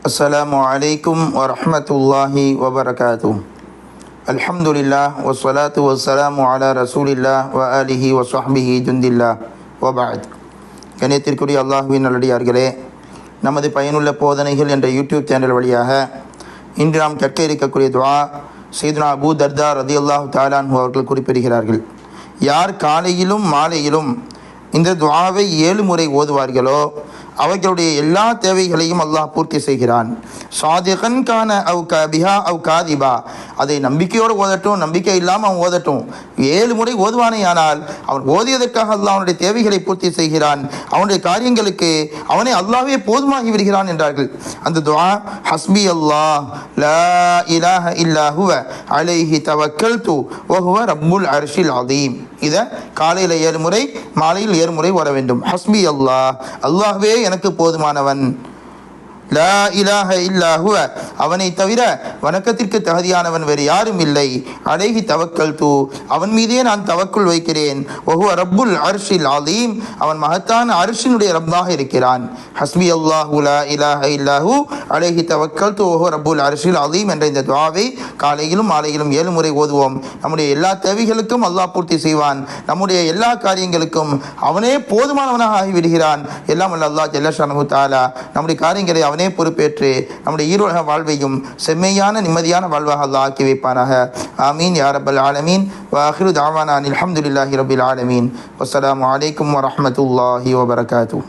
அஸ்ஸலாமு அலைக்கும் வரஹ்மத்துல்லாஹி வபரகாத்துஹு. அல்ஹம்துலில்லாஹ் வஸ்ஸலாத்து வஸ்ஸலாமு அலா ரசூலில்லாஹ் வ ஆலிஹி வ ஸஹ்பிஹி ஜுந்தில்லாஹ் வ பஅத். கண்ணியத்திற்குரிய அல்லாஹ்வின் நல்லடியார்களே, நமது பயனுள்ள போதனைகள் என்ற யூடியூப் சேனல் வழியாக இன்று நாம் கற்க இருக்கக்கூடிய துஆ சையதுனா அபூ தர்தா ரலியல்லாஹு தஆலா அன்ஹு அவர்கள் குறிப்பிடுகிறார்கள். யார் காலையிலும் மாலையிலும் இந்த துஆவை 7 முறை ஓதுவார்களோ அவர்களுடைய எல்லா தேவைகளையும் அல்லாஹ் பூர்த்தி செய்கிறான். சாதிகன் கான அவ் கபிஹா அவ் காதிபா, அதை நம்பிக்கையோடு ஓதட்டும், நம்பிக்கை இல்லாமல் அவன் ஓதட்டும், 7 முறை ஓதுவானேயானால் அவன் ஓதியதற்காக அல்லாஹ் அவனுடைய தேவைகளை பூர்த்தி செய்கிறான். அவனுடைய காரியங்களுக்கு அவனை அல்லாஹ்வே போதுமாகி விடுகிறான் என்றார்கள். அந்த துஆ ஹஸ்பி அல்லாஹ் லா இலாஹ இல்லா ஹுவ அலைஹி தவக்கல்து வ ஹுவ ரப்புல் அர்ஷில் அதீம். இதை காலையில் 7 முறை, மாலையில் 7 முறை வர வேண்டும். ஹஸ்பி அல்லாஹ், அல்லாஹ்வே எனக்கு போதுமானவன். லா இலாஹ இல்லா ஹுவ, அவனை தவிர வணக்கத்திற்கு தகுதியானவன் வேறு யாரும் இல்லை. அலைஹி தவக்கல்து, அவன் மீதே நான் தவக்குள் வைக்கிறேன். வஹுவ ரப்புல் அர்ஷில் அதீம், அவன் மகத்தான அர்ஷினுடைய ரப்பாக இருக்கிறான். ஹஸ்பி அல்லாஹு லா இலாஹ இல்லாஹு அலைஹி தவக்கல்து வஹுவ ரப்புல் அர்ஷில் அதீம் என்ற இந்த துஆவை காலையிலும் மாலையிலும் 7 முறை ஓதுவோம். நம்முடைய எல்லா தேவைகளுக்கும் அல்லாஹ் பூர்த்தி செய்வான். நம்முடைய எல்லா காரியங்களுக்கும் அவனே போதுமானவனாக ஆகிவிடுகிறான். எல்லாம் வல்ல அல்லாஹ் ஜல்ல ஷானஹு தஆலா நம்முடைய காரியங்களை அவனே பொறுப்பேற்று நம்முடைய ஈரோக வாழ்வையும் செம்மையான நிம்மதியான வாழ்வாக அல்லாஹ் ஆக்கி வைப்பானாக. ஆமீன் யா ரப்பல் ஆலமீன். வ ஆகிரு தஅவானா அல்ஹம்துலில்லாஹி ரப்பில் ஆலமீன். வஸ்ஸலாமு அலைக்கும் வரஹ்மத்துல்லாஹி வபரகாத்துஹு.